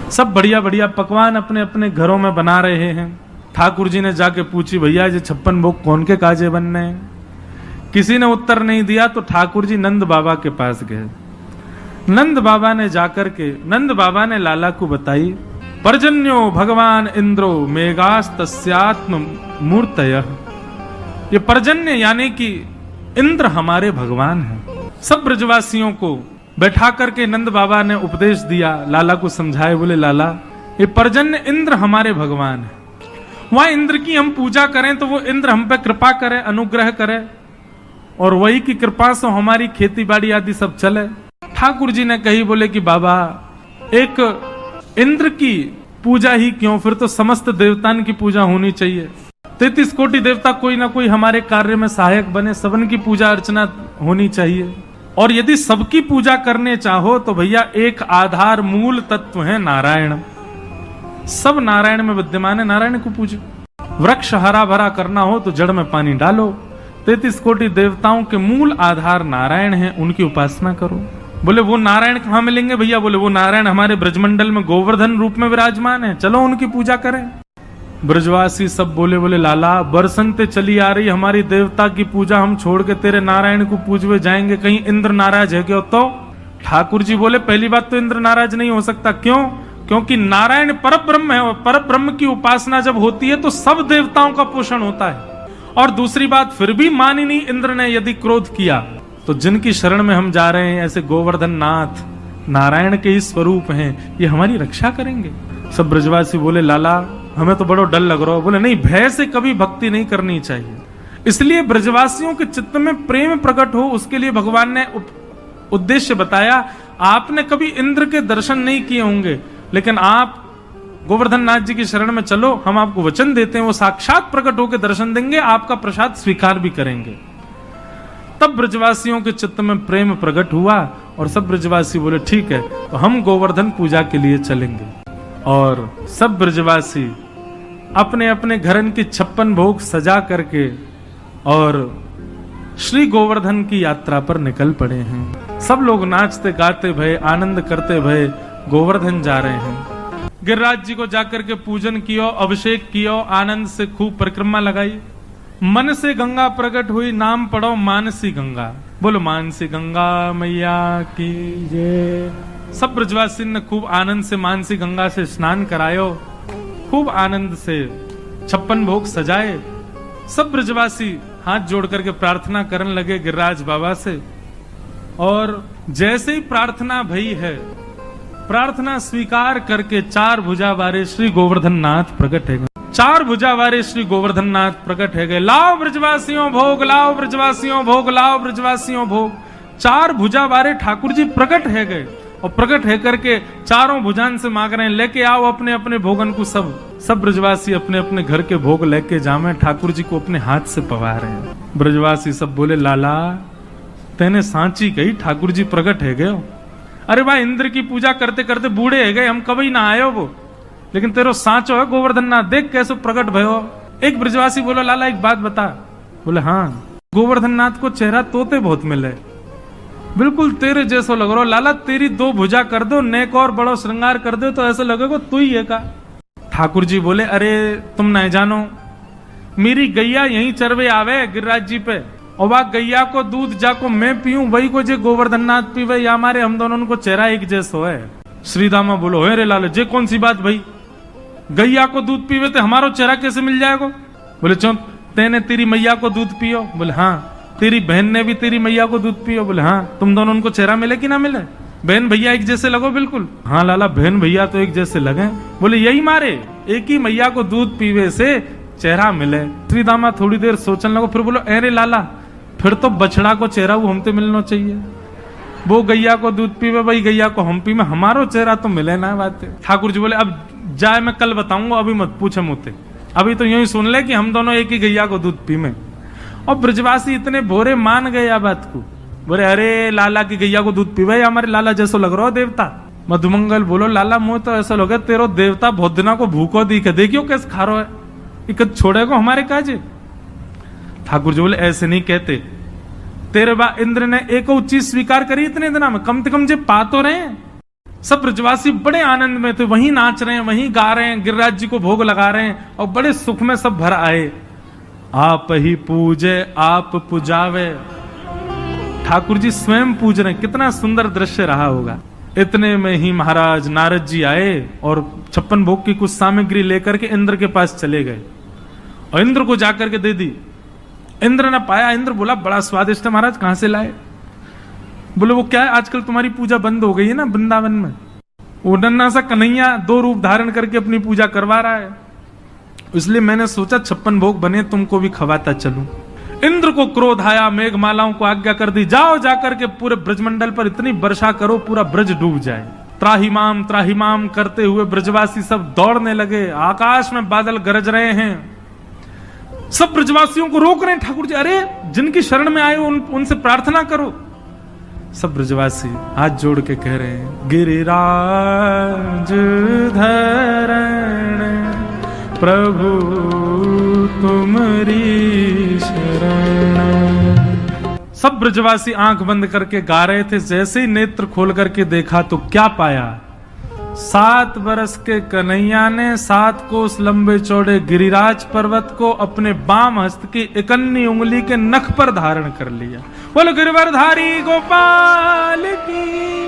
सब बढ़िया बढ़िया पकवान अपने अपने घरों में बना रहे हैं। ठाकुर जी ने जाके पूछी, भैया ये 56 भोग कौन के काजे बनने हैं? किसी ने उत्तर नहीं दिया तो ठाकुर जी नंद बाबा के पास गए। नंद बाबा ने जाकर के नंद बाबा ने लाला को बताई, पर्जन्यो भगवान इंद्रो मेघास्तस्यात्म मूर्तयः। ये पर्जन्य यानी कि इंद्र हमारे भगवान हैं। सब ब्रजवासियों को बैठा करके नंद बाबा ने उपदेश दिया, लाला को समझाए, बोले लाला ये पर्जन्य इंद्र हमारे भगवान है। वहां इंद्र की हम पूजा करें तो वो इंद्र हम पे कृपा करे, अनुग्रह करे, और वही की कृपा से हमारी खेती बाड़ी आदि सब चले। ठाकुर जी ने कही, बोले कि बाबा एक इंद्र की पूजा ही क्यों, फिर तो समस्त देवताओं की पूजा होनी चाहिए। 33 कोटि देवता कोई ना कोई हमारे कार्य में सहायक बने, सबन की पूजा अर्चना होनी चाहिए। और यदि सबकी पूजा करने चाहो तो भैया एक आधार मूल तत्व है नारायण। सब नारायण में विद्यमान है, नारायण को पूजो। वृक्ष हरा भरा करना हो तो जड़ में पानी डालो। 33 कोटि देवताओं के मूल आधार नारायण है, उनकी उपासना करो। बोले वो नारायण कहाँ मिलेंगे भैया? बोले वो नारायण हमारे ब्रजमंडल में गोवर्धन रूप में विराजमान है, चलो उनकी पूजा करें। ब्रजवासी सब बोले, बोले लाला बरसनते चली आ रही हमारी देवता की पूजा, हम छोड़ के तेरे नारायण को पूजवे जाएंगे, कहीं इंद्र नाराज है क्या? तो ठाकुर जी बोले, पहली बात तो इंद्र नाराज नहीं हो सकता। क्यों? क्योंकि नारायण परब्रह्म है, और परब्रह्म की उपासना जब होती है तो सब देवताओं का पोषण होता है। और दूसरी बात, फिर भी मानिनी इंद्र ने यदि क्रोध किया तो जिनकी शरण में हम जा रहे हैं, ऐसे गोवर्धन नाथ नारायण के ही स्वरूप हैं, ये हमारी रक्षा करेंगे। सब ब्रजवासी बोले लाला हमें तो बड़ा डर लग रहा है। बोले नहीं, भय से कभी भक्ति नहीं करनी चाहिए। इसलिए ब्रजवासियों के चित्त में प्रेम प्रकट हो, उसके लिए भगवान ने उद्देश्य बताया। आपने कभी इंद्र के दर्शन नहीं किए होंगे, लेकिन आप गोवर्धन नाथ जी की शरण में चलो, हम आपको वचन देते हैं वो साक्षात प्रकट होकर दर्शन देंगे, आपका प्रसाद स्वीकार भी करेंगे। तब ब्रजवासियों के चित्त में प्रेम प्रकट हुआ और सब ब्रजवासी बोले ठीक है, तो हम गोवर्धन पूजा के लिए चलेंगे। और सब ब्रजवासी अपने अपने घरन की 56 भोग सजा करके और श्री गोवर्धन की यात्रा पर निकल पड़े हैं। सब लोग नाचते गाते भये, आनंद करते भये गोवर्धन जा रहे हैं। गिरिराज जी को जाकर के पूजन कियो, अभिषेक कियो, आनंद से खूब परिक्रमा लगाई। मन से गंगा प्रकट हुई, नाम पढ़ो मानसी गंगा। बोलो मानसी गंगा मैया की जय। सब ब्रजवासी ने खूब आनंद से मानसी गंगा से स्नान करायो, खूब आनंद से 56 भोग सजाए। सब ब्रजवासी हाथ जोड़ करके प्रार्थना करने लगे गिरिराज बाबा से। और जैसे ही प्रार्थना भई है, प्रार्थना स्वीकार करके 4 भुजा वाले श्री गोवर्धन नाथ प्रकट है गए। 4 भुजा वाले श्री गोवर्धन नाथ प्रकट है गए। लाओ ब्रजवासियों भोग, लाओ ब्रजवासियों भोग, लाओ ब्रजवासियों भोग। 4 भुजा वाले ठाकुर जी प्रकट है गए और प्रकट है करके चारों भुजान से मांग रहे हैं, लेके आओ अपने अपने भोगन को। सब ब्रजवासी अपने अपने घर के भोग लेके जामे, ठाकुर जी को अपने हाथ से पवा रहे हैं। ब्रजवासी सब बोले लाला तेने सांची कही, ठाकुर जी प्रकट है गए। अरे भाई इंद्र की पूजा करते करते बूढ़े है गए, हम कभी ना आयो वो, लेकिन तेरो सांचो है गोवर्धन नाथ, देख कैसे प्रकट भयो। एक ब्रजवासी बोला लाला एक बात बता। बोले हाँ, गोवर्धन नाथ को चेहरा तोते बहुत मिले, बिल्कुल तेरे जैसो लग रहा। लाला तेरी 2 भुजा कर दो, नेक और बड़ो श्रृंगार कर दो तो ऐसा लगेगा तू ही है का। ठाकुर जी बोले अरे तुम नहीं जानो, मेरी गैया यहीं चरवे आवे गिरिराज जी पे, और वह गैया को दूध जाको मैं पीऊं, वही को जे गोवर्धन नाथ पीवे, या हमारे हम दोनों को चेहरा एक जैसो है। श्रीदामा बोलो हे रे लाला जे कौन सी बात भाई, गैया को दूध पीवे तो हमारो चेहरा कैसे मिल जाएगा? बोले चो तेने तेरी मैया को दूध पियो? बोले हाँ। तेरी बहन ने भी तेरी मैया को दूध पियो? बोले हाँ। तुम दोनों उनको चेहरा मिले कि ना मिले? बहन भैया एक जैसे लगो? बिल्कुल। हाँ लाला बहन भैया तो एक जैसे लगे। बोले यही मारे एक ही मैया को दूध पीवे से चेहरा मिले। श्रीदामा थोड़ी देर सोचने लगो, फिर बोलो अरे लाला फिर तो बछड़ा को चेहरा वो हमसे मिलना चाहिए, वो गैया को दूध पीवे वही गैया को हम पीवे, हमारो चेहरा तो मिले ना। बात ठाकुर जी बोले अब जाए मैं कल बताऊंगा, अभी मत पूछे मुझसे, अभी तो यूं ही सुन ले कि हम दोनों एक ही गैया को दूध पीवे। और ब्रजवासी इतने भोरे मान गए आ बात को, बोले अरे लाला की गैया को दूध पीवे हमारे लाला जैसो लग रहा हो देवता। मधुमंगल बोलो लाला मुझे तो ऐसा लगे तेरो देवता बहुत दिना को भूखो दिखे, देखियो कैसे खा रहा है, इकत छोड़ेगा हमारे काजे। ठाकुर जी बोले ऐसे नहीं कहते, तेरे बा इंद्र ने एक चीज स्वीकार करी इतने दिना में, कम से कम जे पा तो रहे, सब ब्रजवासी बड़े आनंद में थे, वहीं नाच रहे हैं, वहीं गा रहे हैं, गिरिराज जी को भोग लगा रहे हैं और बड़े सुख में सब भर आए। आप ही पूजे आप पुजावे, ठाकुर जी स्वयं पूज रहे हैं। कितना सुंदर दृश्य रहा होगा। इतने में ही महाराज नारद जी आए और 56 भोग की कुछ सामग्री लेकर के इंद्र के पास चले गए और इंद्र को जाकर के दे दी। इंद्र ने पाया, इंद्र बोला बड़ा स्वादिष्ट है महाराज, कहां से लाए? बोले वो क्या है, आजकल तुम्हारी पूजा बंद हो गई है ना वृंदावन में। वो नन्हा सा कन्हैया 2 रूप धारण करके अपनी पूजा करवा रहा है, इसलिए मैंने सोचा 56 भोग बने तुमको भी खवाता चलूं। इंद्र को क्रोध आया, मेघमालाओं को आज्ञा कर दी, जाओ जाकर के पूरे ब्रजमंडल पर इतनी वर्षा करो पूरा ब्रज डूब जाए। त्राहिमाम करते हुए ब्रजवासी सब दौड़ने लगे। आकाश में बादल गरज रहे हैं, सब ब्रजवासियों को रोक रहे हैं ठाकुर जी, अरे जिनकी शरण में आए उनसे प्रार्थना करो। सब ब्रजवासी हाथ जोड़ के कह रहे हैं, गिरिराज धरण प्रभु तुमरी शरण। सब ब्रजवासी आंख बंद करके गा रहे थे। जैसे ही नेत्र खोल करके देखा तो क्या पाया, 7 बरस के कन्हैया ने 7 कोस लंबे चौड़े गिरिराज पर्वत को अपने बाम हस्त की इकन्नी उंगली के नख पर धारण कर लिया। बोलो गिरिवरधारी गोपाल की।